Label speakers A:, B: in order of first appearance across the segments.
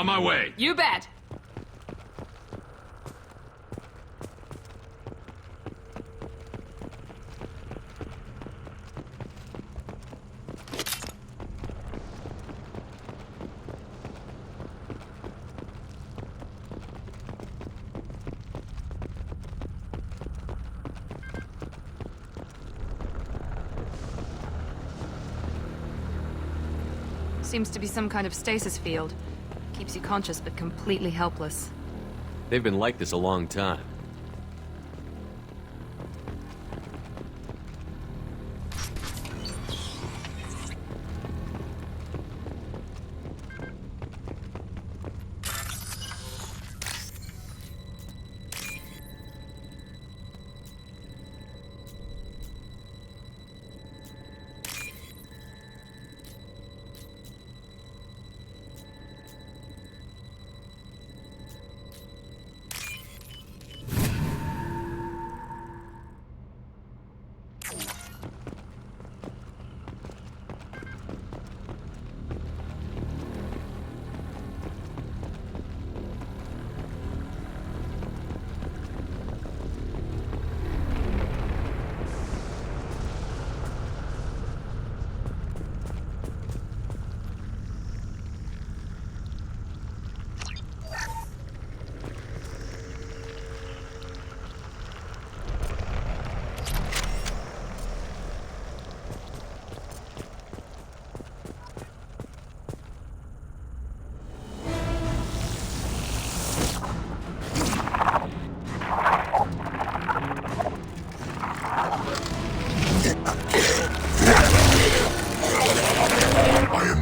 A: On my way.
B: You bet. Seems to be some kind of stasis field. Keeps you conscious but completely helpless.
A: They've been like this a long time.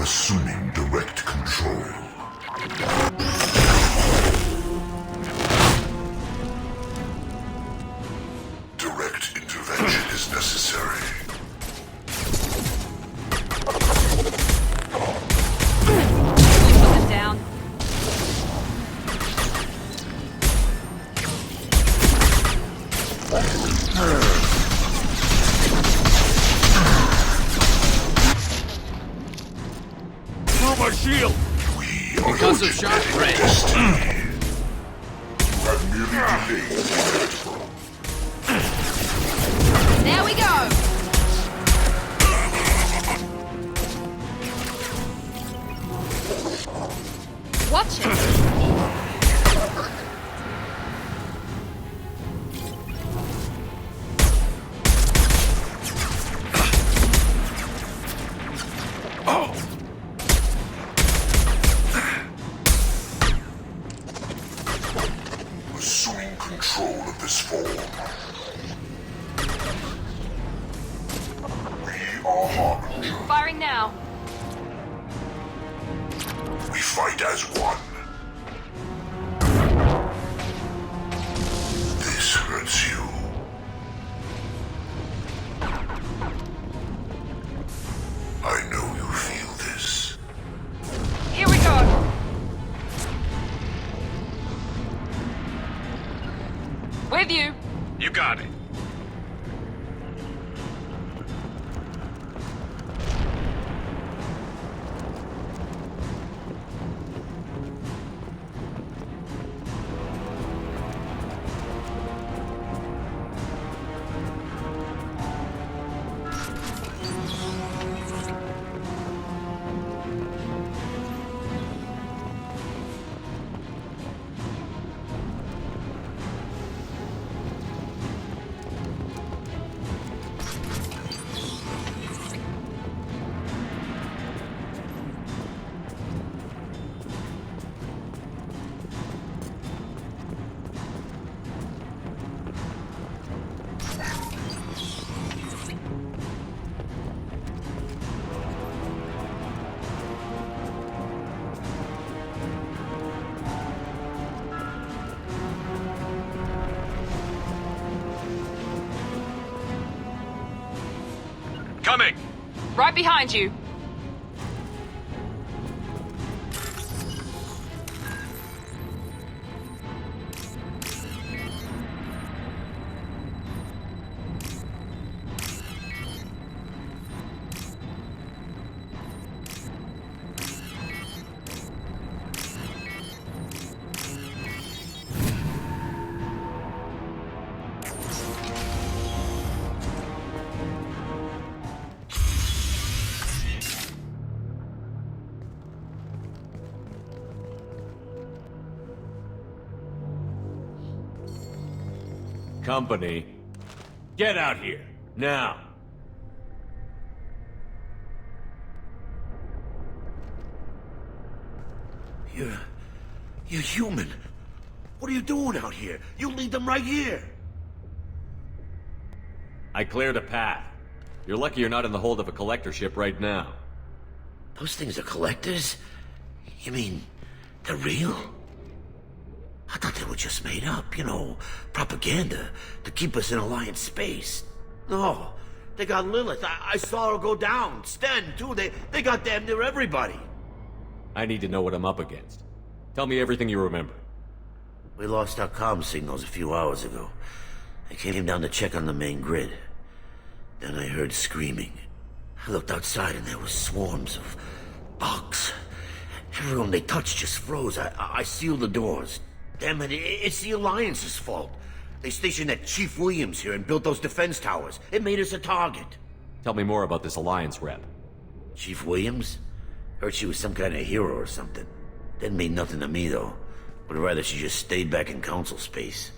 C: Assuming direct control. Direct intervention is necessary.
B: Put them down.
A: My shield!
C: We are
A: Concussive shot, Red.
C: destiny. You have merely delayed the inevitable.
B: There we go! Watch it!
C: Assuming control of this form. We are Harbinger.
B: Firing now.
C: We fight as one. This hurts you. I know you feel this.
B: Here we go! With you!
A: You got it. Coming!
B: Right behind you!
A: Company. Get out here, now.
D: You're human. What are you doing out here? You lead them right here.
A: I cleared a path. You're lucky you're not in the hold of a collector ship right now.
D: Those things are collectors? You mean, they're real? I thought they were just made up, you know, propaganda to keep us in Alliance space. No, they got Lilith. I saw her go down. Sten, too. They got damn near everybody.
A: I need to know what I'm up against. Tell me everything you remember.
D: We lost our comm signals a few hours ago. I came down to check on the main grid. Then I heard screaming. I looked outside and there were swarms of bugs. Everyone they touched just froze. I sealed the doors. Damn it, it's the Alliance's fault. They stationed that Chief Williams here and built those defense towers. It made us a target.
A: Tell me more about this Alliance rep.
D: Chief Williams? Heard she was some kind of hero or something. Didn't mean nothing to me, though. Would rather she just stayed back in Council space.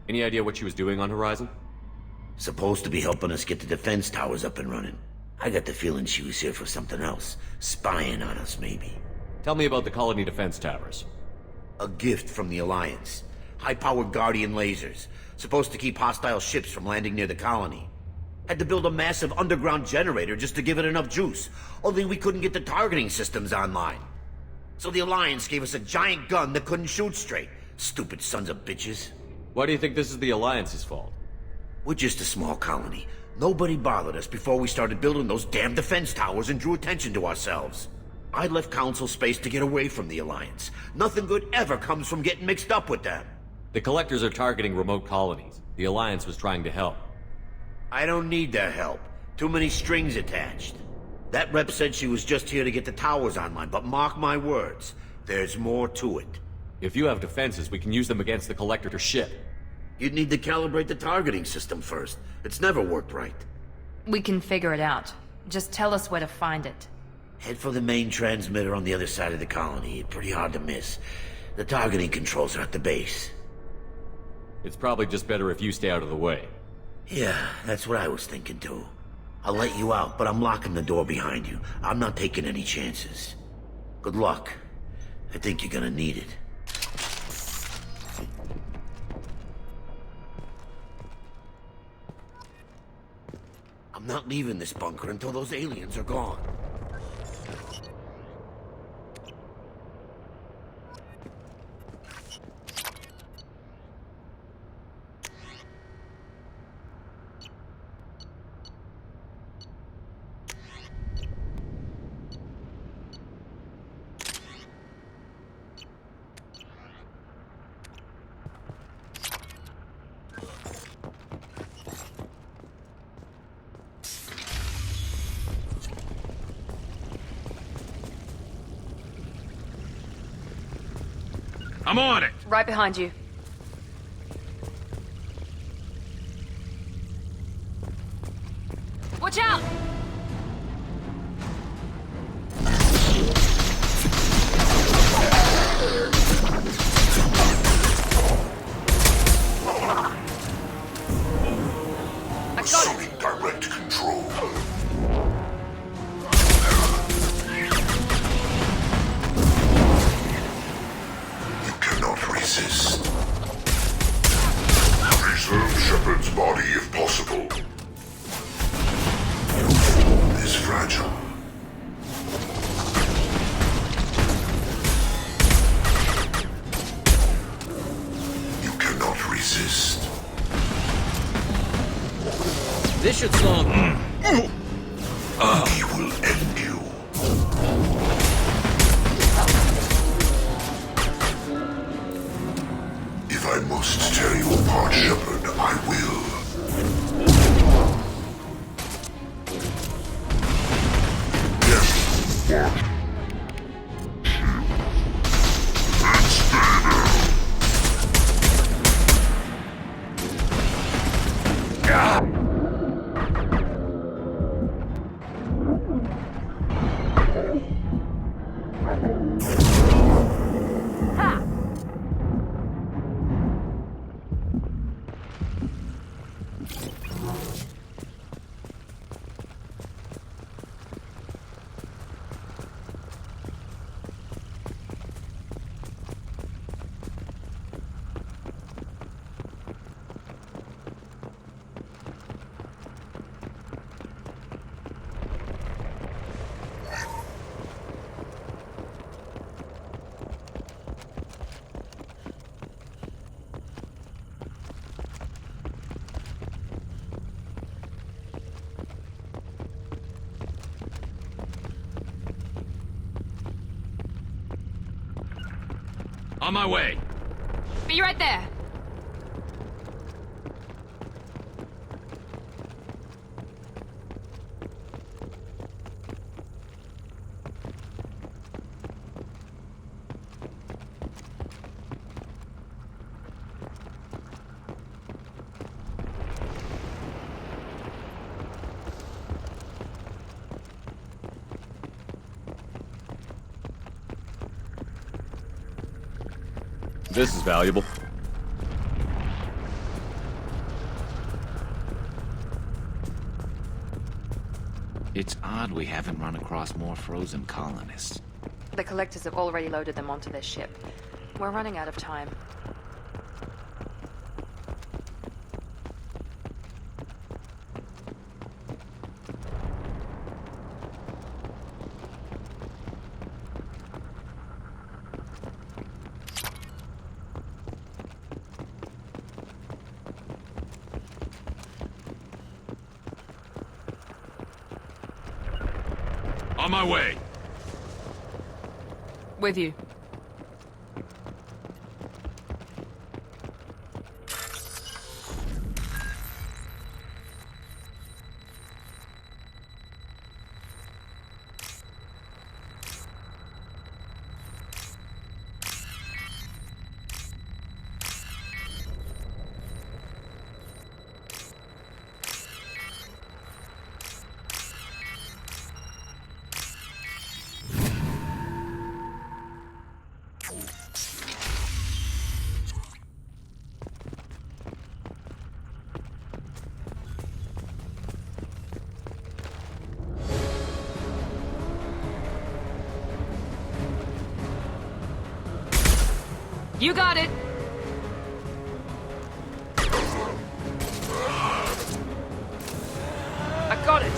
A: Any idea what she was doing on Horizon?
D: Supposed to be helping us get the defense towers up and running. I got the feeling she was here for something else. Spying on us, maybe.
A: Tell me about the colony defense towers.
D: A gift from the Alliance. High-powered Guardian lasers. Supposed to keep hostile ships from landing near the colony. Had to build a massive underground generator just to give it enough juice. Only we couldn't get the targeting systems online. So the Alliance gave us a giant gun that couldn't shoot straight. Stupid sons of bitches.
A: Why do you think this is the Alliance's fault?
D: We're just a small colony. Nobody bothered us before we started building those damn defense towers and drew attention to ourselves. I left Council space to get away from the Alliance. Nothing good ever comes from getting mixed up with them.
A: The Collectors are targeting remote colonies. The Alliance was trying to help.
D: I don't need their help. Too many strings attached. That rep said she was just here to get the towers online, but mark my words, there's more to it.
A: If you have defenses, we can use them against the Collector ship.
D: You'd need to calibrate the targeting system first. It's never worked right.
B: We can figure it out. Just tell us where to find it.
D: Head for the main transmitter on the other side of the colony. Pretty hard to miss. The targeting controls are at the base.
A: It's probably just better if you stay out of the way.
D: Yeah, that's what I was thinking too. I'll let you out, but I'm locking the door behind you. I'm not taking any chances. Good luck. I think you're gonna need it. I'm not leaving this bunker until those aliens are gone.
A: I'm on it!
B: Right behind you. Watch out!
C: Assuming direct control. You cannot resist. Preserve Shepard's body if possible. Is fragile. You cannot resist.
A: This should slow him.
C: He will end you. If I must tear you apart, Shepard, I will. Yes, but... And stay there.
E: On my way.
B: Be right there.
A: This is valuable.
E: It's odd we haven't run across more frozen colonists.
B: The collectors have already loaded them onto their ship. We're running out of time.
E: On my way.
B: With you. You got it! I got it!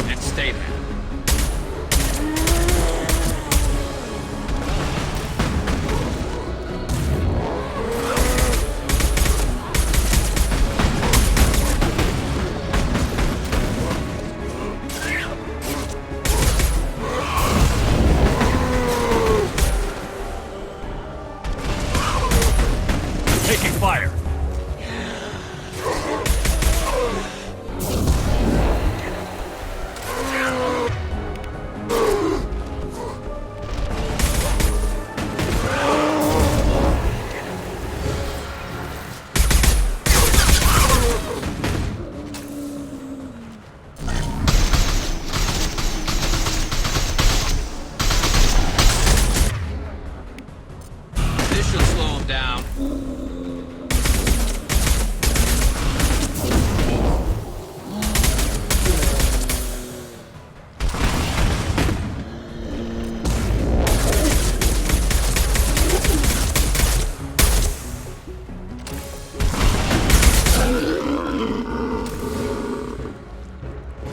E: And stay there.
A: Taking fire.
E: This should slow him down.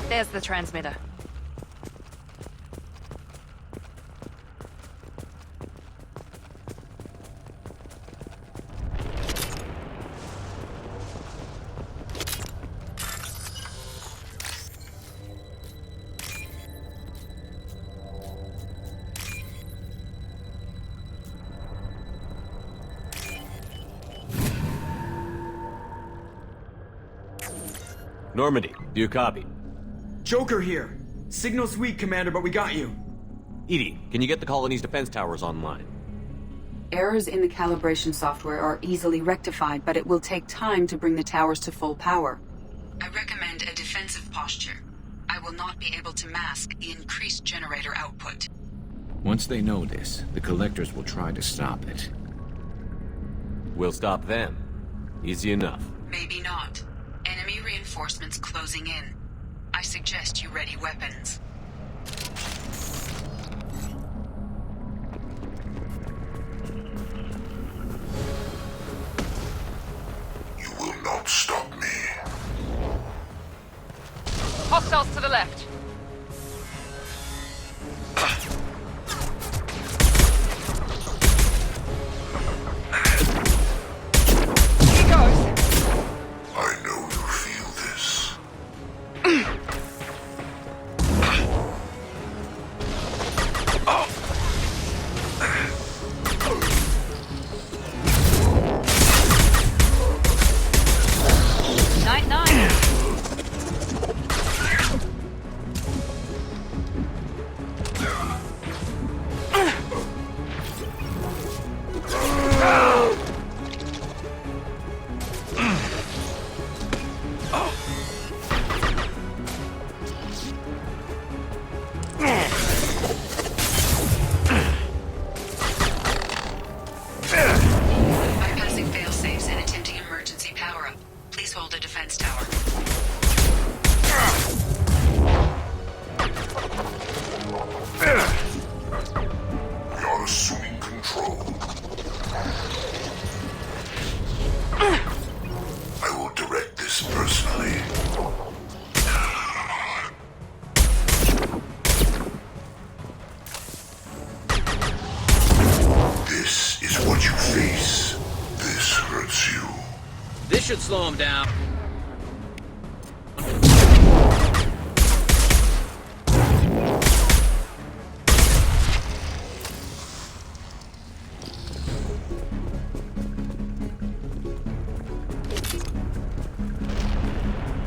B: There's the transmitter.
A: Normandy, do you copy?
F: Joker here. Signal's weak, Commander, but we got you.
A: Edie, can you get the colony's defense towers online?
G: Errors in the calibration software are easily rectified, but it will take time to bring the towers to full power. I recommend a defensive posture. I will not be able to mask the increased generator output.
E: Once they know this, the collectors will try to stop it.
A: We'll stop them. Easy enough.
G: Maybe not. Enemy reinforcements closing in. I suggest you ready weapons.
C: You will not stop me.
B: Hostiles to the left. Here goes.
C: I know you feel this.
B: Night night.
G: Bypassing failsafes and attempting emergency power-up. Please hold a defense tower.
C: We are assuming control. I will direct this personally. This is what you face. This hurts you.
E: This should slow him down.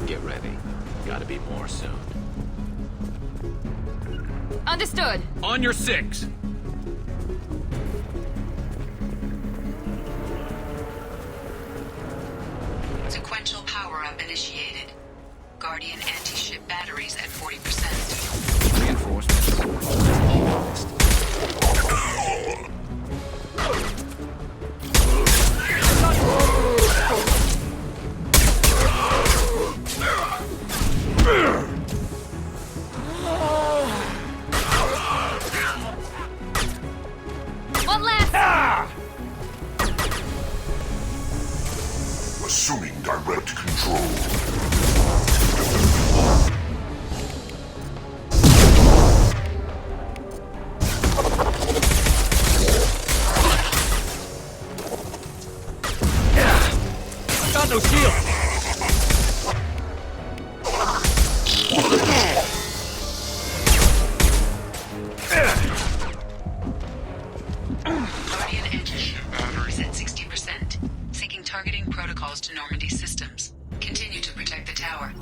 E: Get ready. Gotta be more soon.
B: Understood.
E: On your 6.
G: Sequential power-up initiated. Guardian anti-ship batteries at 40%.
E: Reinforcements. Almost.
B: One last.
C: Assuming direct control.
E: Got no shield.
G: Guardian anti-ship batteries at 60%. Syncing targeting protocols to Normandy systems. Continue to protect the tower.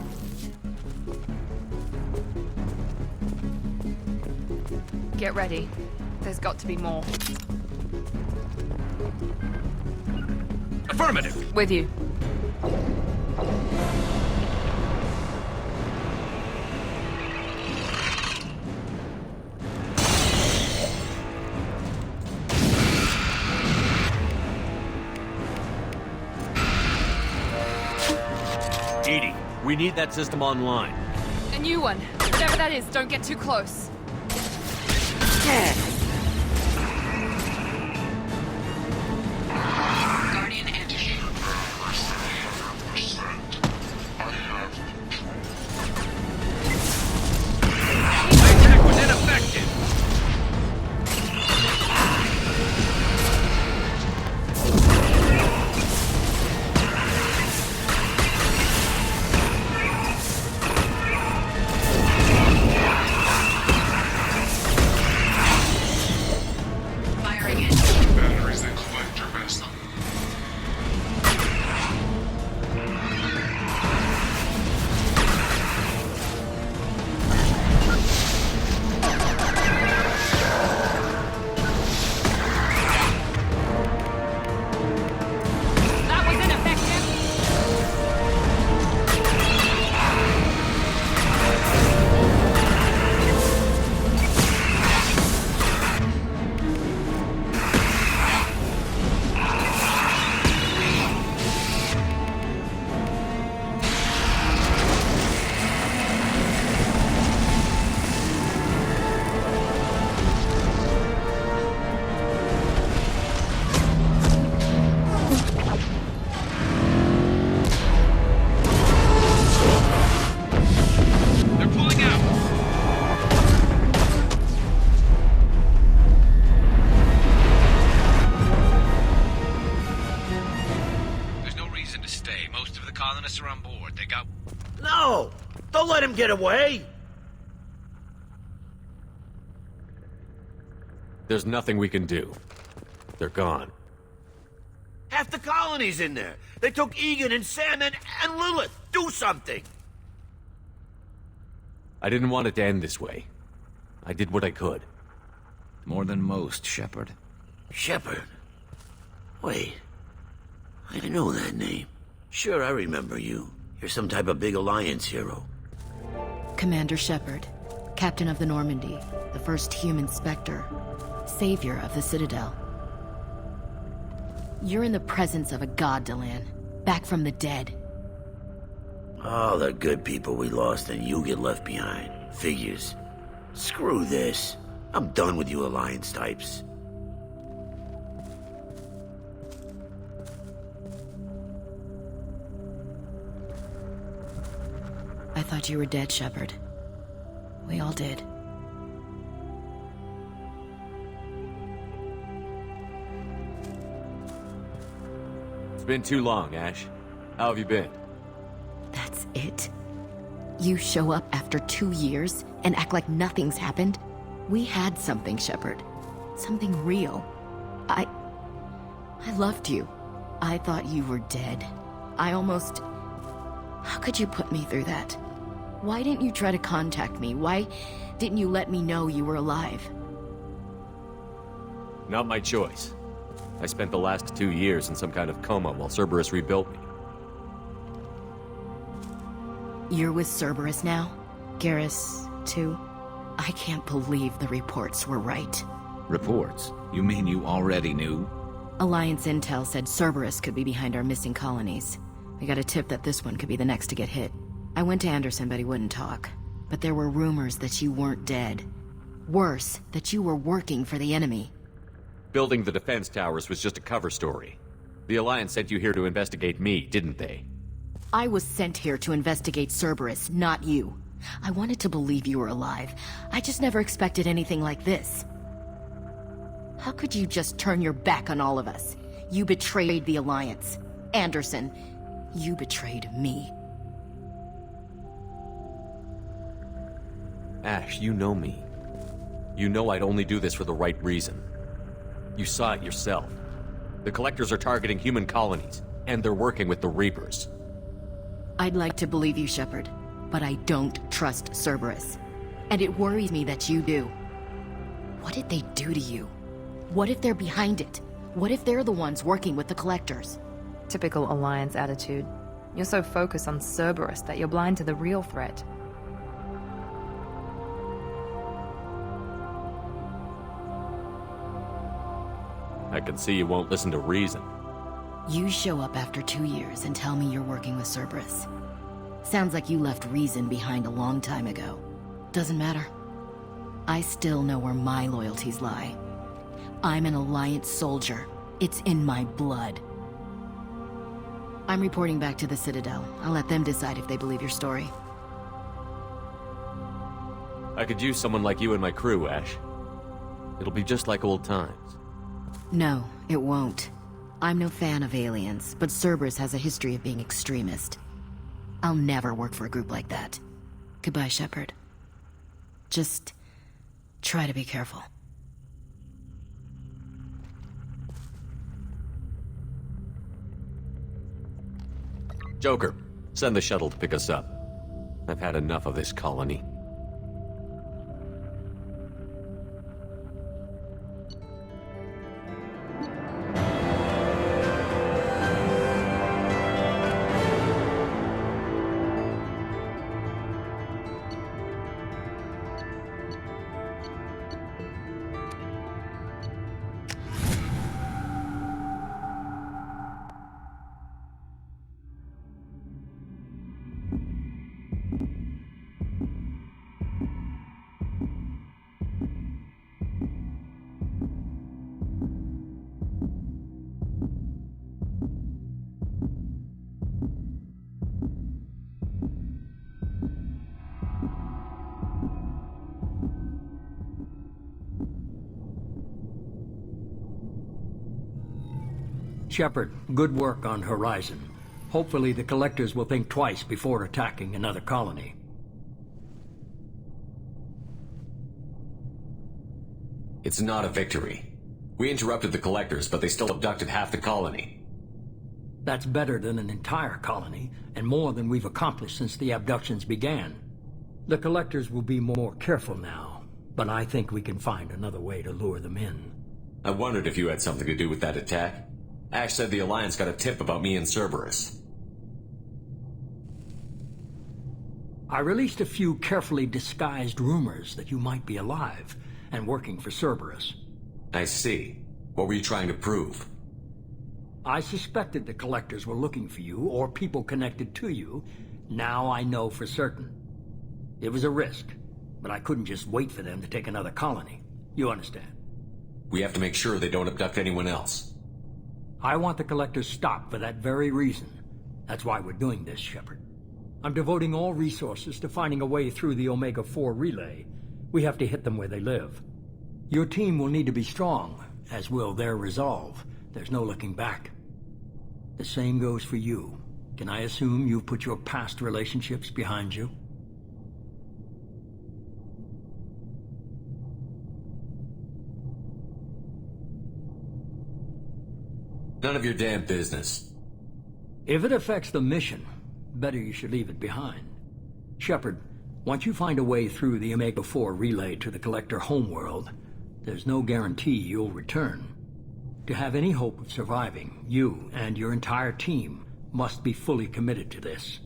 B: Get ready. There's got to be more.
E: Affirmative.
B: With you.
A: Edie, we need that system online.
B: A new one. Whatever that is, don't get too close.
G: Guardian anti-ship.
E: Attack was ineffective.
D: them get away?
A: There's nothing we can do. They're gone.
D: Half the colony's in there. They took Egan and Sam and Lilith. Do something!
A: I didn't want it to end this way. I did what I could.
E: More than most, Shepard.
D: Shepard? Wait. I know that name. Sure, I remember you. You're some type of big Alliance hero.
H: Commander Shepard, Captain of the Normandy, the first human Spectre, Savior of the Citadel. You're in the presence of a god, Delan. Back from the dead.
D: All the good people we lost and you get left behind. Figures. Screw this. I'm done with you Alliance types.
H: I thought you were dead, Shepard. We all did.
A: It's been too long, Ash. How have you been?
H: That's it? You show up after 2 years and act like nothing's happened? We had something, Shepard. Something real. I loved you. I thought you were dead. I almost... How could you put me through that? Why didn't you try to contact me? Why didn't you let me know you were alive?
A: Not my choice. I spent the last 2 years in some kind of coma while Cerberus rebuilt me.
H: You're with Cerberus now? Garrus, too? I can't believe the reports were right.
E: Reports? You mean you already knew?
H: Alliance intel said Cerberus could be behind our missing colonies. We got a tip that this one could be the next to get hit. I went to Anderson, but he wouldn't talk. But there were rumors that you weren't dead. Worse, that you were working for the enemy.
A: Building the defense towers was just a cover story. The Alliance sent you here to investigate me, didn't they?
H: I was sent here to investigate Cerberus, not you. I wanted to believe you were alive. I just never expected anything like this. How could you just turn your back on all of us? You betrayed the Alliance. Anderson, you betrayed me.
A: Ash, you know me. You know I'd only do this for the right reason. You saw it yourself. The Collectors are targeting human colonies, and they're working with the Reapers.
H: I'd like to believe you, Shepard, but I don't trust Cerberus. And it worries me that you do. What did they do to you? What if they're behind it? What if they're the ones working with the Collectors?
B: Typical Alliance attitude. You're so focused on Cerberus that you're blind to the real threat.
A: I can see you won't listen to reason.
H: You show up after 2 years and tell me you're working with Cerberus. Sounds like you left reason behind a long time ago. Doesn't matter. I still know where my loyalties lie. I'm an Alliance soldier. It's in my blood. I'm reporting back to the Citadel. I'll let them decide if they believe your story.
A: I could use someone like you in my crew, Ash. It'll be just like old times.
H: No, it won't. I'm no fan of aliens, but Cerberus has a history of being extremist. I'll never work for a group like that. Goodbye, Shepard. Just try to be careful.
A: Joker, send the shuttle to pick us up. I've had enough of this colony.
I: Shepard, good work on Horizon. Hopefully the Collectors will think twice before attacking another colony.
A: It's not a victory. We interrupted the collectors, but they still abducted half the colony.
I: That's better than an entire colony, and more than we've accomplished since the abductions began. The collectors will be more careful now, but I think we can find another way to lure them in.
A: I wondered if you had something to do with that attack. Ash said the Alliance got a tip about me and Cerberus.
I: I released a few carefully disguised rumors that you might be alive and working for Cerberus.
A: I see. What were you trying to prove?
I: I suspected the collectors were looking for you, or people connected to you. Now I know for certain. It was a risk, but I couldn't just wait for them to take another colony. You understand?
A: We have to make sure they don't abduct anyone else.
I: I want the collectors stopped for that very reason. That's why we're doing this, Shepard. I'm devoting all resources to finding a way through the Omega-4 relay. We have to hit them where they live. Your team will need to be strong, as will their resolve. There's no looking back. The same goes for you. Can I assume you've put your past relationships behind you?
A: None of your damn business.
I: If it affects the mission, better you should leave it behind. Shepard, once you find a way through the Omega-4 relay to the Collector homeworld, there's no guarantee you'll return. To have any hope of surviving, you and your entire team must be fully committed to this.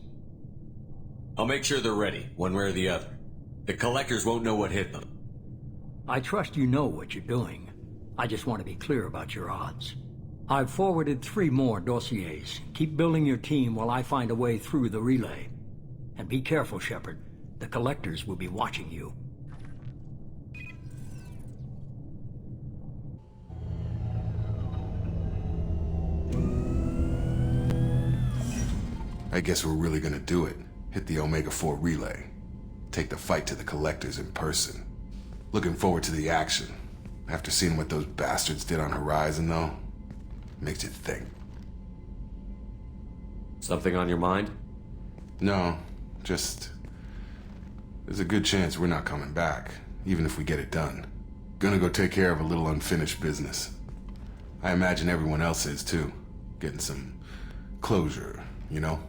A: I'll make sure they're ready, one way or the other. The Collectors won't know what hit them.
I: I trust you know what you're doing. I just want to be clear about your odds. I've forwarded 3 more dossiers. Keep building your team while I find a way through the relay. And be careful, Shepard. The Collectors will be watching you.
C: I guess we're really gonna do it. Hit the Omega-4 relay. Take the fight to the Collectors in person. Looking forward to the action. After seeing what those bastards did on Horizon, though, makes you think.
A: Something on your mind?
C: No, just... there's a good chance we're not coming back, even if we get it done. Gonna go take care of a little unfinished business. I imagine everyone else is, too. Getting some closure, you know?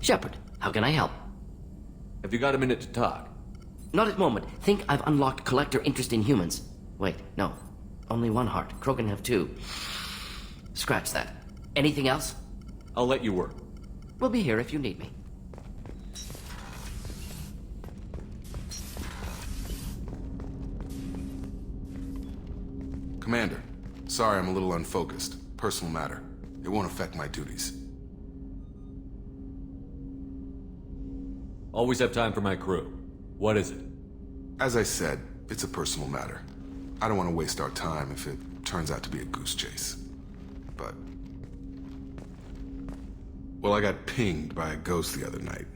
J: Shepard, how can I help?
A: Have you got a minute to talk?
J: Not at the moment. Think I've unlocked Collector interest in humans. Wait, no. Only 1 heart. Krogan have 2. Scratch that. Anything else?
A: I'll let you work.
J: We'll be here if you need me.
C: Commander, sorry I'm a little unfocused. Personal matter. It won't affect my duties.
A: Always have time for my crew. What is it?
C: As I said, it's a personal matter. I don't want to waste our time if it turns out to be a goose chase. But... well, I got pinged by a ghost the other night.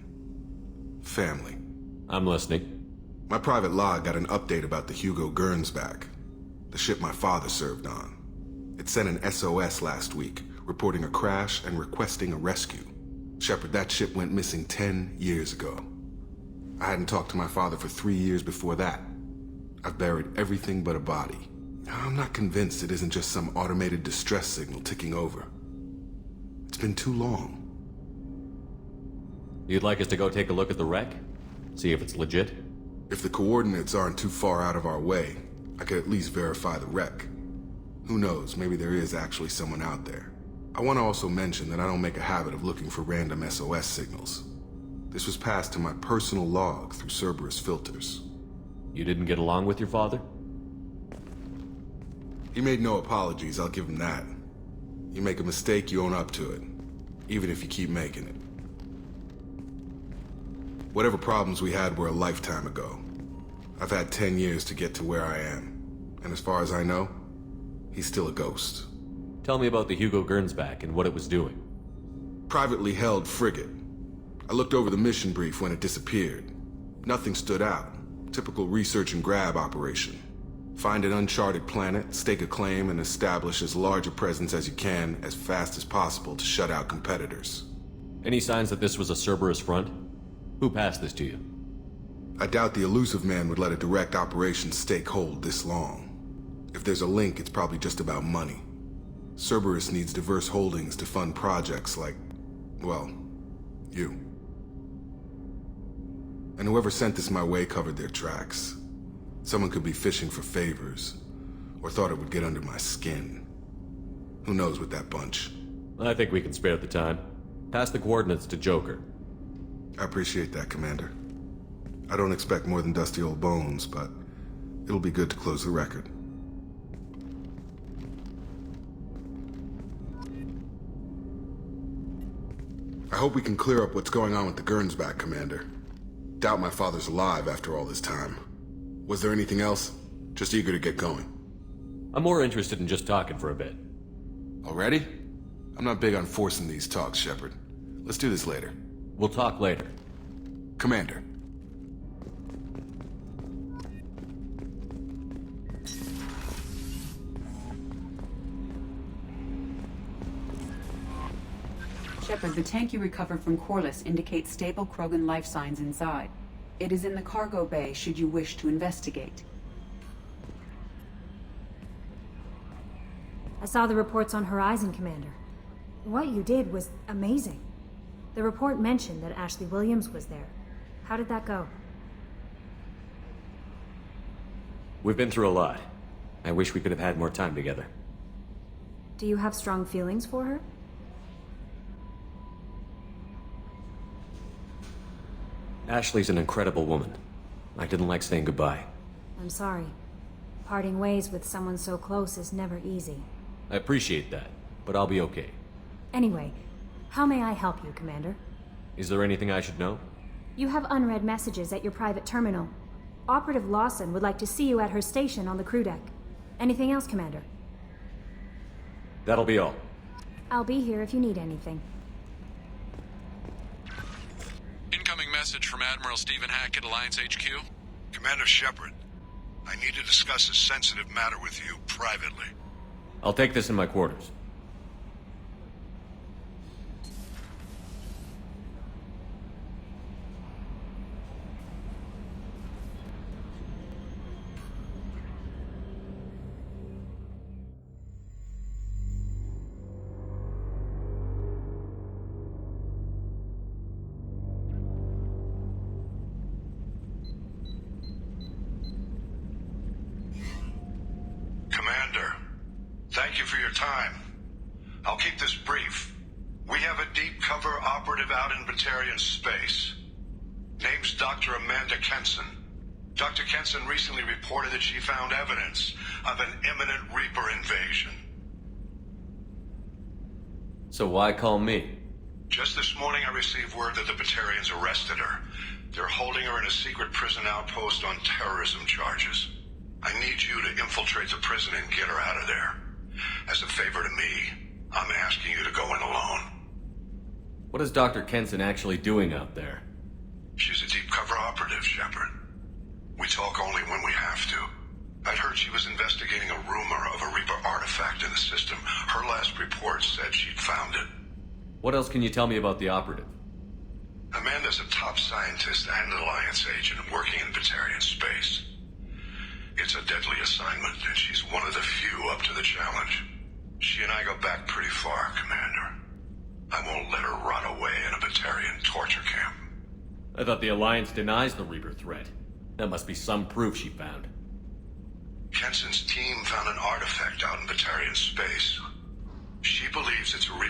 C: Family.
A: I'm listening.
C: My private log got an update about the Hugo Gurns back. The ship my father served on. It sent an SOS last week, reporting a crash and requesting a rescue. Shepard, that ship went missing 10 years ago. I hadn't talked to my father for 3 years before that. I've buried everything but a body. I'm not convinced it isn't just some automated distress signal ticking over. It's been too long.
A: You'd like us to go take a look at the wreck? See if it's legit?
C: If the coordinates aren't too far out of our way, I could at least verify the wreck. Who knows, maybe there is actually someone out there. I want to also mention that I don't make a habit of looking for random SOS signals. This was passed to my personal log through Cerberus filters.
A: You didn't get along with your father?
C: He made no apologies, I'll give him that. You make a mistake, you own up to it, even if you keep making it. Whatever problems we had were a lifetime ago. I've had 10 years to get to where I am, and as far as I know, he's still a ghost.
A: Tell me about the Hugo Gernsback and what it was doing.
C: Privately held frigate. I looked over the mission brief when it disappeared. Nothing stood out. Typical research and grab operation. Find an uncharted planet, stake a claim, and establish as large a presence as you can as fast as possible to shut out competitors.
A: Any signs that this was a Cerberus front? Who passed this to you?
C: I doubt the elusive man would let a direct operation stake hold this long. If there's a link, it's probably just about money. Cerberus needs diverse holdings to fund projects like, well, you. And whoever sent this my way covered their tracks. Someone could be fishing for favors, or thought it would get under my skin. Who knows with that bunch?
A: I think we can spare the time. Pass the coordinates to Joker.
C: I appreciate that, Commander. I don't expect more than dusty old bones, but it'll be good to close the record. I hope we can clear up what's going on with the Gernsback, Commander. Doubt my father's alive after all this time. Was there anything else? Just eager to get going.
A: I'm more interested in just talking for a bit.
C: Already? I'm not big on forcing these talks, Shepard. Let's do this later.
A: We'll talk later.
C: Commander.
G: Shepard, the tank you recovered from Corliss indicates stable Krogan life signs inside. It is in the cargo bay should you wish to investigate.
K: I saw the reports on Horizon, Commander. What you did was amazing. The report mentioned that Ashley Williams was there. How did that go?
A: We've been through a lot. I wish we could have had more time together.
K: Do you have strong feelings for her?
A: Ashley's an incredible woman. I didn't like saying goodbye.
K: I'm sorry. Parting ways with someone so close is never easy.
A: I appreciate that, but I'll be okay.
K: Anyway, how may I help you, Commander?
A: Is there anything I should know?
K: You have unread messages at your private terminal. Operative Lawson would like to see you at her station on the crew deck. Anything else, Commander?
A: That'll be all.
K: I'll be here if you need anything.
L: Incoming message from Admiral Stephen Hackett, Alliance HQ.
M: Commander Shepard, I need to discuss a sensitive matter with you privately.
A: I'll take this in my quarters.
M: Commander, thank you for your time. I'll keep this brief. We have a deep cover operative out in Batarian space. Name's Dr. Amanda Kenson. Dr. Kenson recently reported that she found evidence of an imminent Reaper invasion.
A: So why call me?
M: Just this morning I received word that the Batarians arrested her. They're holding her in a secret prison outpost on terrorism charges. I need you to infiltrate the prison and get her out of there. As a favor to me, I'm asking you to go in alone.
A: What is Dr. Kenson actually doing out there?
M: She's a deep cover operative, Shepard. We talk only when we have to. I'd heard she was investigating a rumor of a Reaper artifact in the system. Her last report said she'd found it.
A: What else can you tell me about the operative?
M: Amanda's a top scientist and Alliance agent working in Batarian space. It's a deadly assignment, and she's one of the few up to the challenge. She and I go back pretty far, Commander. I won't let her rot away in a Batarian torture camp.
A: I thought the Alliance denies the Reaper threat. That must be some proof she found.
M: Kenson's team found an artifact out in Batarian space. She believes it's a Reaper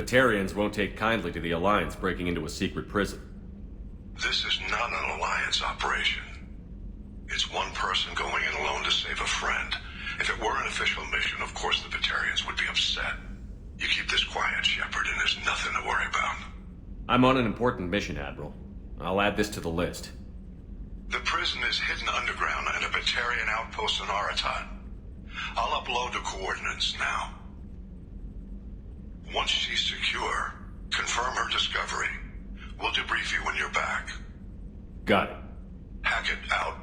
A: Batarians won't take kindly to the Alliance breaking into a secret prison.
M: This is not an Alliance operation. It's one person going in alone to save a friend. If it were an official mission, of course the Batarians would be upset. You keep this quiet, Shepard, and there's nothing to worry about.
A: I'm on an important mission, Admiral. I'll add this to the list.
M: The prison is hidden underground at a Batarian outpost in Aratat. I'll upload the coordinates now. Once she's secure, confirm her discovery. We'll debrief you when you're back.
A: Got it.
M: Hackett out.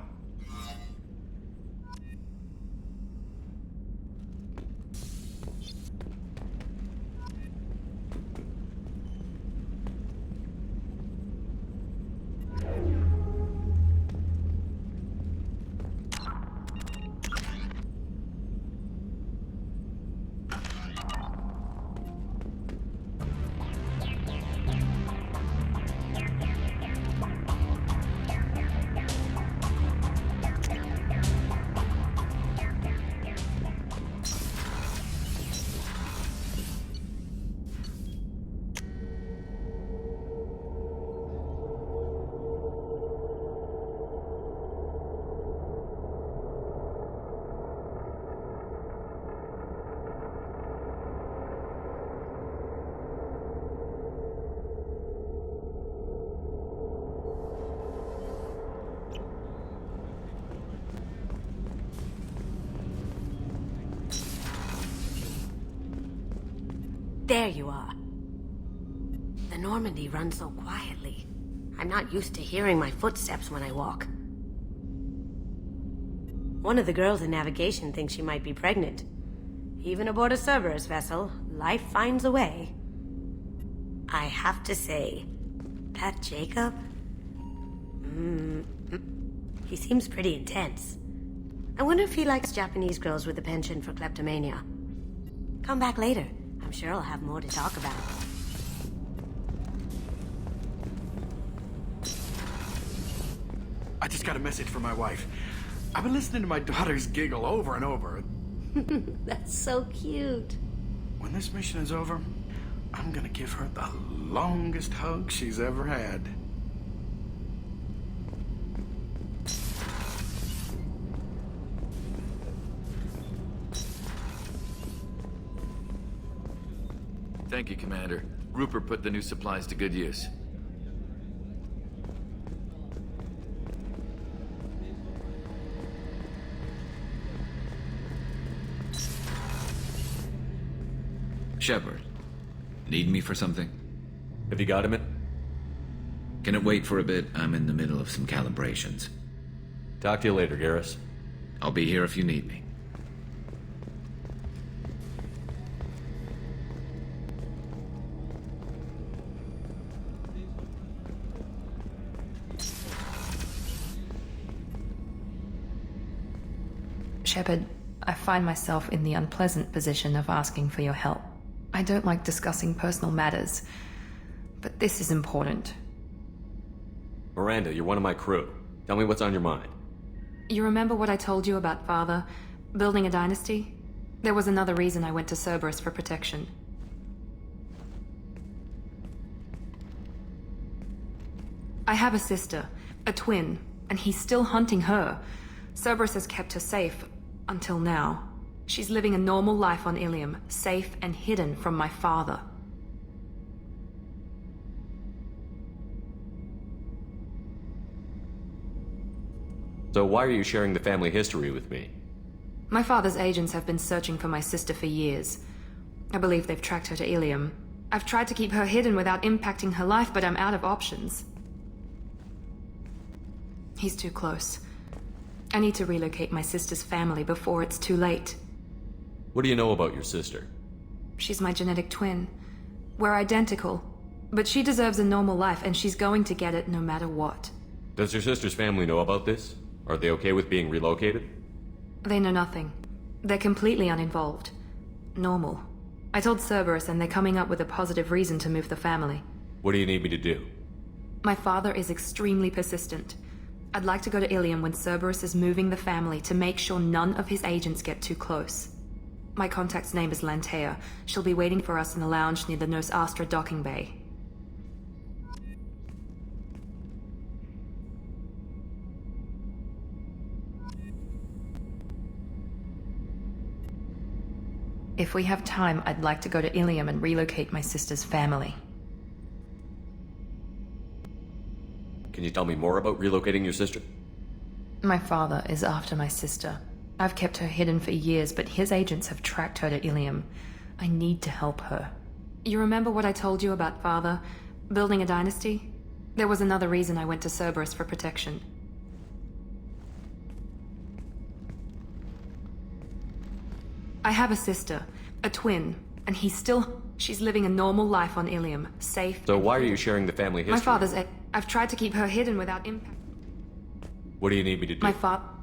N: There you are. The Normandy runs so quietly. I'm not used to hearing my footsteps when I walk. One of the girls in navigation thinks she might be pregnant. Even aboard a Cerberus vessel, life finds a way. I have to say, that Jacob? He seems pretty intense. I wonder if he likes Japanese girls with a penchant for kleptomania. Come back later. I'm sure I'll have more to talk about.
F: I just got a message from my wife. I've been listening to my daughters giggle over and over.
N: That's so cute.
F: When this mission is over, I'm gonna give her the longest hug she's ever had.
O: Thank you, Commander. Rupert put the new supplies to good use. Shepard, need me for something?
A: Have you got him in?
E: Can it wait for a bit? I'm in the middle of some calibrations.
A: Talk to you later, Garrus.
E: I'll be here if you need me.
B: Shepard, I find myself in the unpleasant position of asking for your help. I don't like discussing personal matters, but this is important.
A: Miranda, you're one of my crew. Tell me what's on your mind.
B: You remember what I told you about Father, building a dynasty? There was another reason I went to Cerberus for protection. I have a sister, a twin, and he's still hunting her. Cerberus has kept her safe, until now. She's living a normal life on Ilium, safe and hidden from my father.
A: So why are you sharing the family history with me?
B: My father's agents have been searching for my sister for years. I believe they've tracked her to Ilium. I've tried to keep her hidden without impacting her life, but I'm out of options. He's too close. I need to relocate my sister's family before it's too late.
A: What do you know about your sister?
B: She's my genetic twin. We're identical. But she deserves a normal life, and she's going to get it no matter what.
A: Does your sister's family know about this? Are they okay with being relocated?
B: They know nothing. They're completely uninvolved. Normal. I told Cerberus, and they're coming up with a positive reason to move the family.
A: What do you need me to do?
B: My father is extremely persistent. I'd like to go to Ilium when Cerberus is moving the family to make sure none of his agents get too close. My contact's name is Lantea. She'll be waiting for us in the lounge near the Nos Astra docking bay. If we have time, I'd like to go to Ilium and relocate my sister's family.
A: Can you tell me more about relocating your sister?
B: My father is after my sister. I've kept her hidden for years, but his agents have tracked her to Ilium. I need to help her. You remember what I told you about father? Building a dynasty? There was another reason I went to Cerberus for protection. I have a sister, a twin, and she's living a normal life on Ilium, safe.
A: So why are you sharing the family history?
B: My father's I've tried to keep her hidden without impact.
A: What do you need me to do?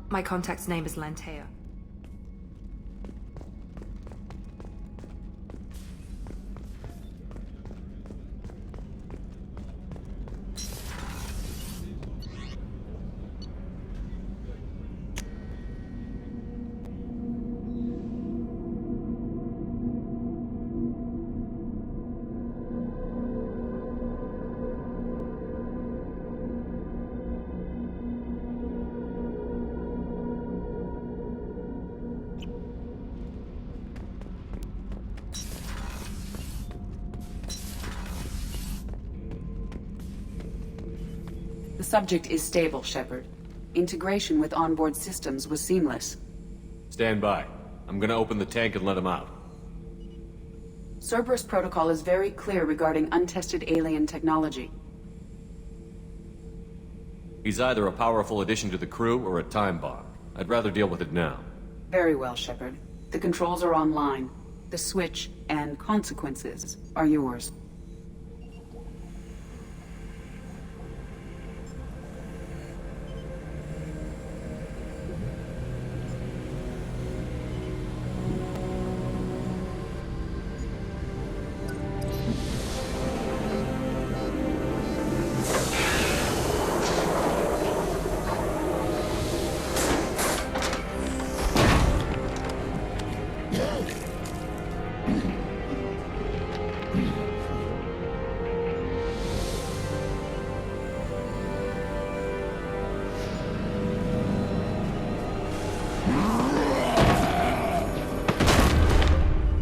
B: My contact's name is Lantea.
G: The subject is stable, Shepard. Integration with onboard systems was seamless.
A: Stand by. I'm gonna open the tank and let him out.
G: Cerberus protocol is very clear regarding untested alien technology.
A: He's either a powerful addition to the crew or a time bomb. I'd rather deal with it now.
G: Very well, Shepard. The controls are online. The switch and consequences are yours.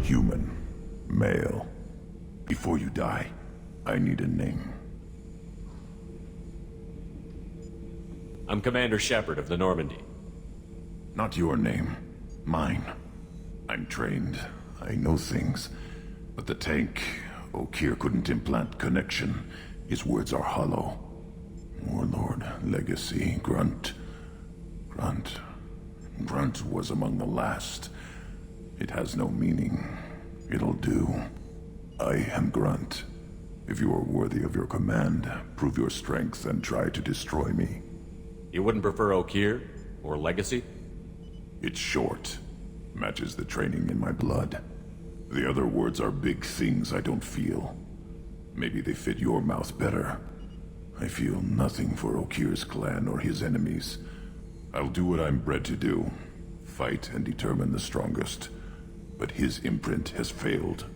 P: Human. Male. Before you die, I need a name.
A: I'm Commander Shepard of the Normandy.
P: Not your name. Mine. I'm trained. I know things. But the tank, Okeer couldn't implant connection. His words are hollow. Warlord, Legacy, Grunt. Grunt was among the last. It has no meaning. It'll do. I am Grunt. If you are worthy of your command, prove your strength and try to destroy me.
A: You wouldn't prefer Okeer? Or Legacy?
P: It's short. Matches the training in my blood. The other words are big things I don't feel. Maybe they fit your mouth better. I feel nothing for Okeer's clan or his enemies. I'll do what I'm bred to do. Fight and determine the strongest. But his imprint has failed.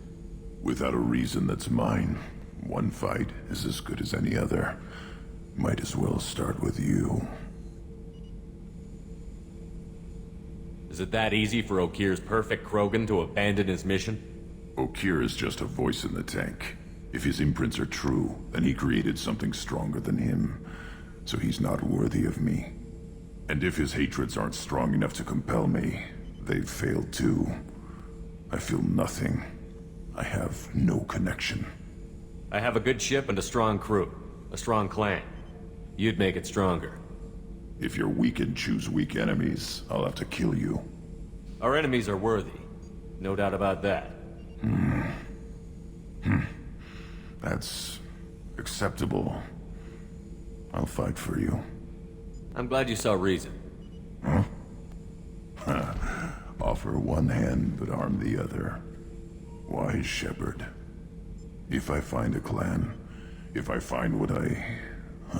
P: Without a reason that's mine, one fight is as good as any other. Might as well start with you.
A: Is it that easy for Okeer's perfect Krogan to abandon his mission?
P: Okeer is just a voice in the tank. If his imprints are true, then he created something stronger than him. So he's not worthy of me. And if his hatreds aren't strong enough to compel me, they've failed too. I feel nothing. I have no connection.
A: I have a good ship and a strong crew. A strong clan. You'd make it stronger.
P: If you're weak and choose weak enemies, I'll have to kill you.
A: Our enemies are worthy. No doubt about that.
P: That's acceptable. I'll fight for you.
A: I'm glad you saw reason.
P: Huh? Offer one hand, but arm the other. Wise Shepard. If I find a clan, if I find what I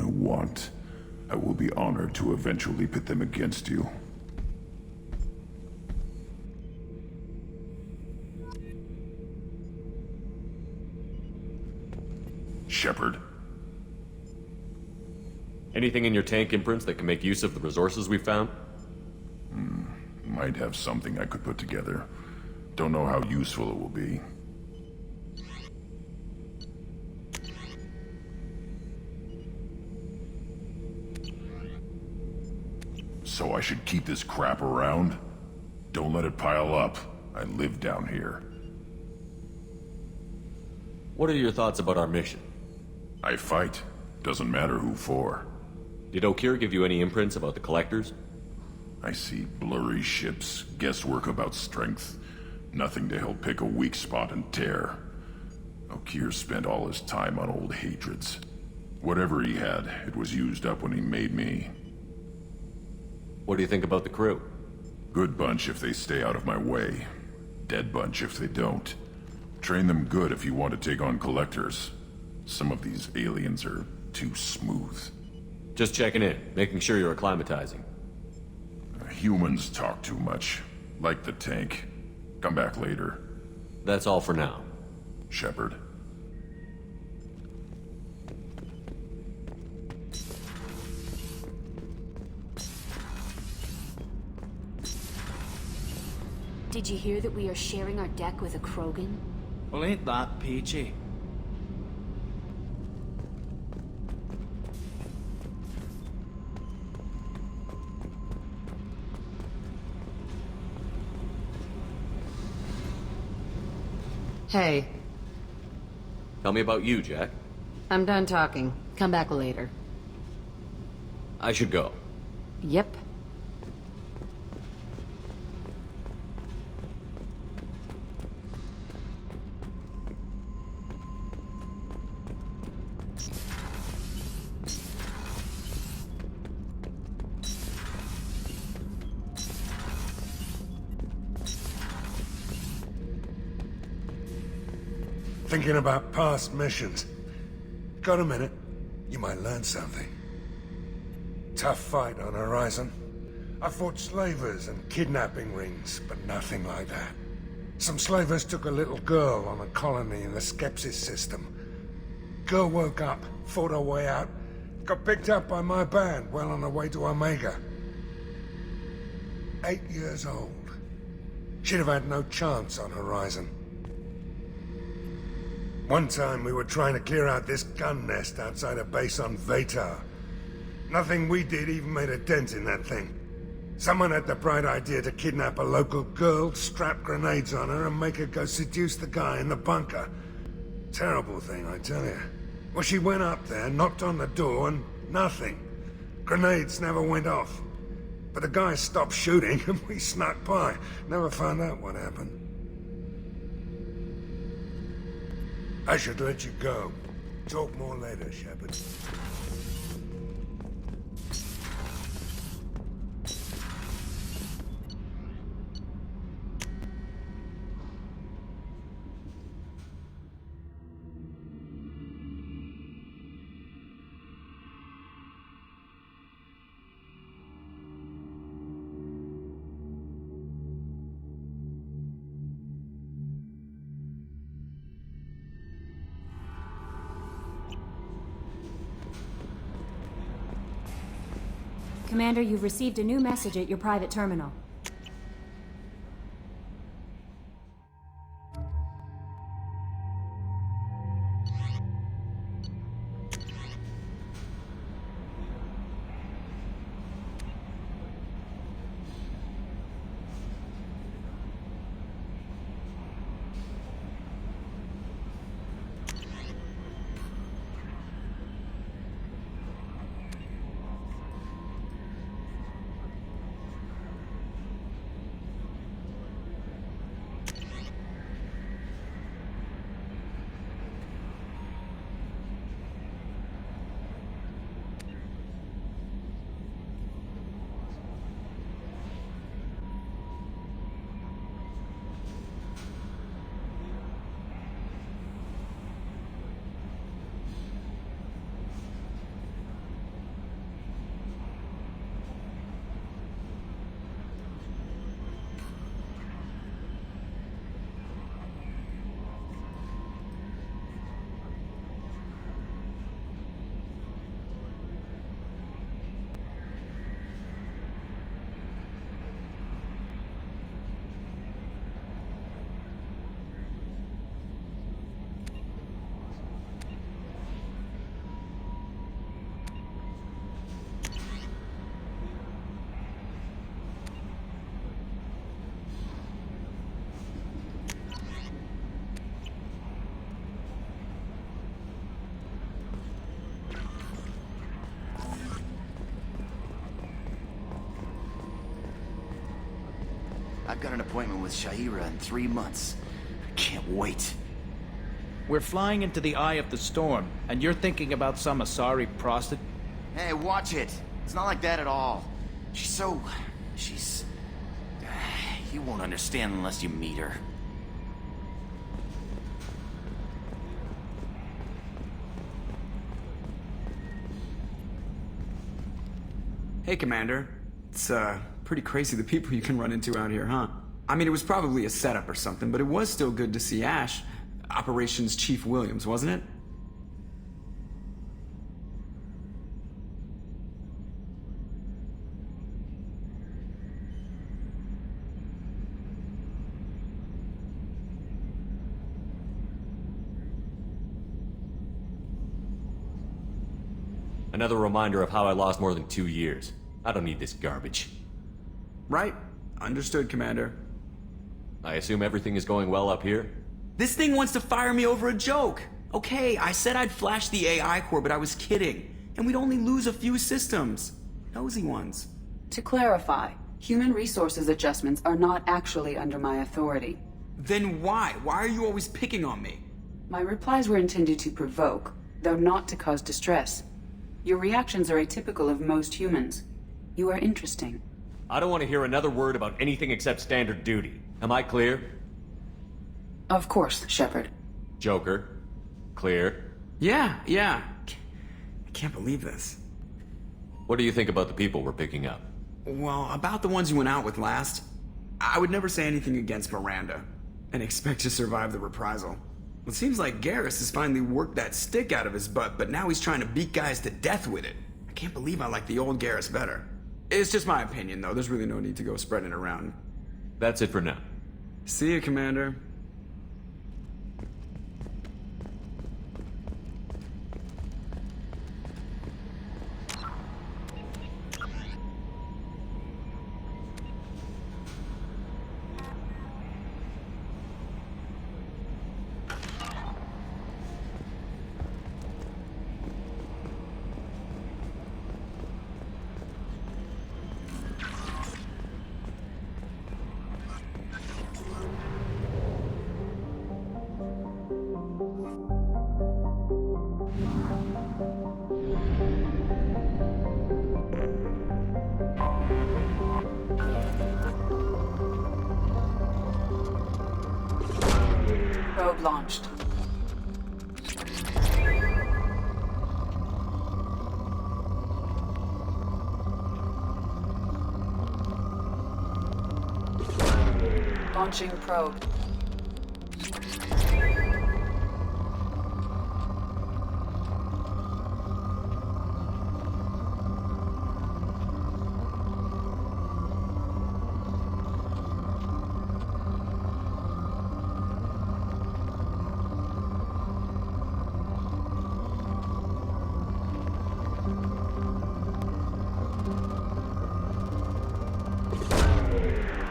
P: want, I will be honored to eventually pit them against you. Shepard.
A: Anything in your tank imprints that can make use of the resources we found?
P: Might have something I could put together. Don't know how useful it will be. So I should keep this crap around? Don't let it pile up. I live down here.
A: What are your thoughts about our mission?
P: I fight. Doesn't matter who for.
A: Did Okir give you any imprints about the Collectors?
P: I see blurry ships, guesswork about strength. Nothing to help pick a weak spot and tear. Okir spent all his time on old hatreds. Whatever he had, it was used up when he made me.
A: What do you think about the crew?
P: Good bunch if they stay out of my way. Dead bunch if they don't. Train them good if you want to take on Collectors. Some of these aliens are too smooth.
A: Just checking in, making sure you're acclimatizing.
P: Humans talk too much. Like the tank. Come back later.
A: That's all for now.
P: Shepard.
Q: Did you hear that we are sharing our deck with a Krogan?
F: Well, ain't that peachy?
H: Hey,
A: Tell me about you, Jack.
H: I'm done talking. Come back later.
A: I should go.
H: Yep.
R: Thinking about past missions. Got a minute? You might learn something. Tough fight on Horizon. I fought slavers and kidnapping rings, but nothing like that. Some slavers took a little girl on a colony in the Skepsis system. Girl woke up, fought her way out, got picked up by my band well on her way to Omega. 8 years old. She'd have had no chance on Horizon. One time we were trying to clear out this gun nest outside a base on Vatar. Nothing we did even made a dent in that thing. Someone had the bright idea to kidnap a local girl, strap grenades on her, and make her go seduce the guy in the bunker. Terrible thing, I tell you. Well, she went up there, knocked on the door, and nothing. Grenades never went off. But the guy stopped shooting, and we snuck by. Never found out what happened. I should let you go. Talk more later, Shepard.
K: Commander, you've received a new message at your private terminal.
S: I've got an appointment with Shaira in 3 months. I can't wait.
T: We're flying into the eye of the storm, and you're thinking about some Asari prostitute?
S: Hey, watch it. It's not like that at all. She's... You won't understand unless you meet her.
U: Hey, Commander. It's, pretty crazy the people you can run into out here, huh? I mean, it was probably a setup or something, but it was still good to see Ash. Operations Chief Williams, wasn't it?
A: Another reminder of how I lost more than 2 years. I don't need this garbage.
U: Right. Understood, Commander.
A: I assume everything is going well up here?
U: This thing wants to fire me over a joke. Okay, I said I'd flash the AI core, but I was kidding. And we'd only lose a few systems. Nosy ones.
G: To clarify, human resources adjustments are not actually under my authority.
U: Then why? Why are you always picking on me?
G: My replies were intended to provoke, though not to cause distress. Your reactions are atypical of most humans. You are interesting.
A: I don't want to hear another word about anything except standard duty. Am I clear?
G: Of course, Shepard.
A: Joker. Clear.
U: Yeah. I can't believe this.
A: What do you think about the people we're picking up?
U: Well, about the ones you went out with last, I would never say anything against Miranda, and expect to survive the reprisal. It seems like Garrus has finally worked that stick out of his butt, but now he's trying to beat guys to death with it. I can't believe I like the old Garrus better. It's just my opinion, though. There's really no need to go spreading it around.
A: That's it for now.
U: See you, Commander.
G: Probe launched. Launching probe.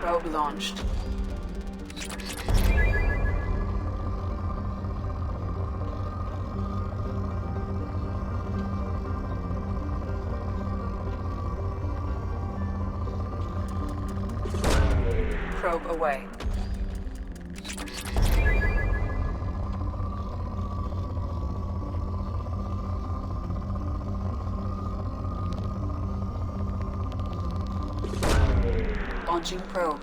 G: Probe launched. Probe away. Launching probe.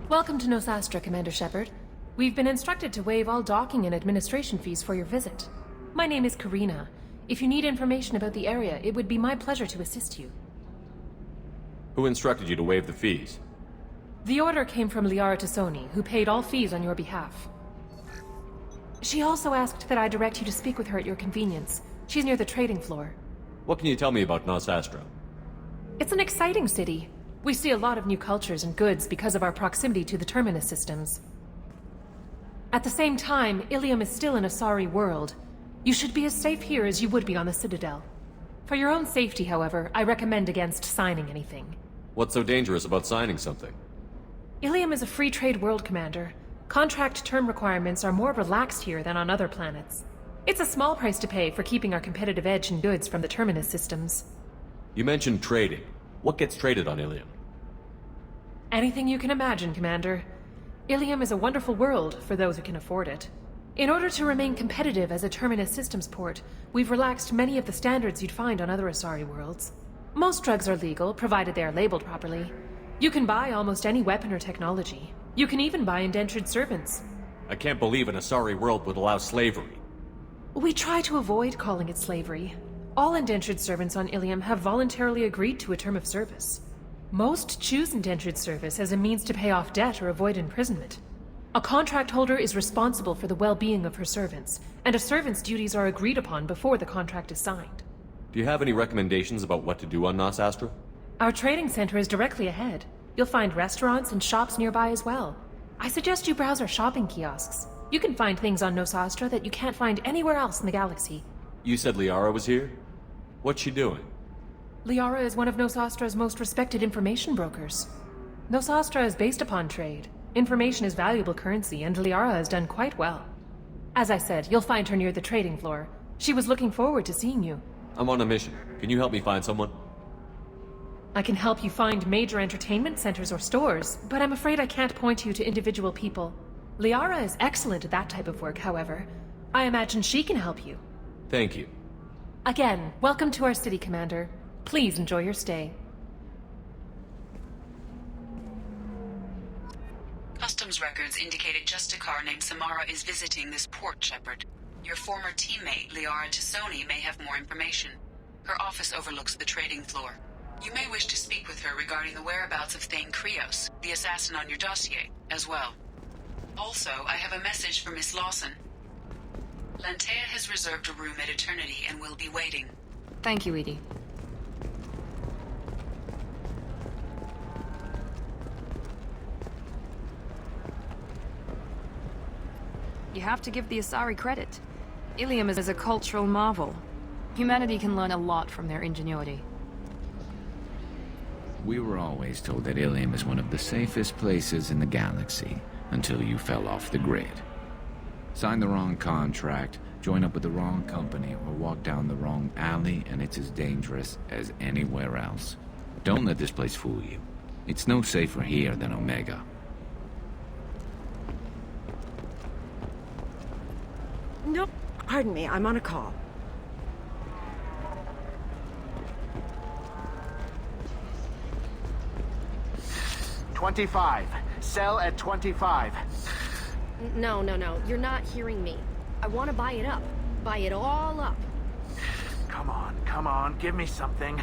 D: Welcome to Nosastra, Commander Shepard. We've been instructed to waive all docking and administration fees for your visit. My name is Karina. If you need information about the area, it would be my pleasure to assist you.
A: Who instructed you to waive the fees?
D: The order came from Liara Tassoni, who paid all fees on your behalf. She also asked that I direct you to speak with her at your convenience. She's near the trading floor.
A: What can you tell me about Nosastra?
D: It's an exciting city. We see a lot of new cultures and goods because of our proximity to the Terminus systems. At the same time, Ilium is still an Asari world. You should be as safe here as you would be on the Citadel. For your own safety, however, I recommend against signing anything.
A: What's so dangerous about signing something?
D: Ilium is a free trade world, Commander. Contract term requirements are more relaxed here than on other planets. It's a small price to pay for keeping our competitive edge in goods from the Terminus systems.
A: You mentioned trading. What gets traded on Ilium?
D: Anything you can imagine, Commander. Ilium is a wonderful world for those who can afford it. In order to remain competitive as a Terminus systems port, we've relaxed many of the standards you'd find on other Asari worlds. Most drugs are legal, provided they are labeled properly. You can buy almost any weapon or technology. You can even buy indentured servants.
A: I can't believe an Asari world would allow slavery.
D: We try to avoid calling it slavery. All indentured servants on Ilium have voluntarily agreed to a term of service. Most choose indentured service as a means to pay off debt or avoid imprisonment. A contract holder is responsible for the well-being of her servants, and a servant's duties are agreed upon before the contract is signed.
A: Do you have any recommendations about what to do on Nosastra?
D: Our trading center is directly ahead. You'll find restaurants and shops nearby as well. I suggest you browse our shopping kiosks. You can find things on Nosastra that you can't find anywhere else in the galaxy.
A: You said Liara was here? What's she doing?
D: Liara is one of Nosastra's most respected information brokers. Nosastra is based upon trade. Information is valuable currency, and Liara has done quite well. As I said, you'll find her near the trading floor. She was looking forward to seeing you.
A: I'm on a mission. Can you help me find someone?
D: I can help you find major entertainment centers or stores, but I'm afraid I can't point you to individual people. Liara is excellent at that type of work, however. I imagine she can help you.
A: Thank you.
D: Again, welcome to our city, Commander. Please enjoy your stay.
G: Customs records indicated just a car named Samara is visiting this port, Shepard. Your former teammate, Liara Tassoni, may have more information. Her office overlooks the trading floor. You may wish to speak with her regarding the whereabouts of Thane Krios, the assassin on your dossier, as well. Also, I have a message for Miss Lawson. Lantea has reserved a room at Eternity and will be waiting.
B: Thank you, Edie. You have to give the Asari credit. Ilium is a cultural marvel. Humanity can learn a lot from their ingenuity.
E: We were always told that Ilium is one of the safest places in the galaxy, until you fell off the grid. Sign the wrong contract, join up with the wrong company, or walk down the wrong alley, and it's as dangerous as anywhere else. Don't let this place fool you. It's no safer here than Omega.
V: No, pardon me, I'm on a call.
W: $25. Sell at $25.
H: No, you're not hearing me. I want to buy it up. Buy it all up.
W: Come on, give me something.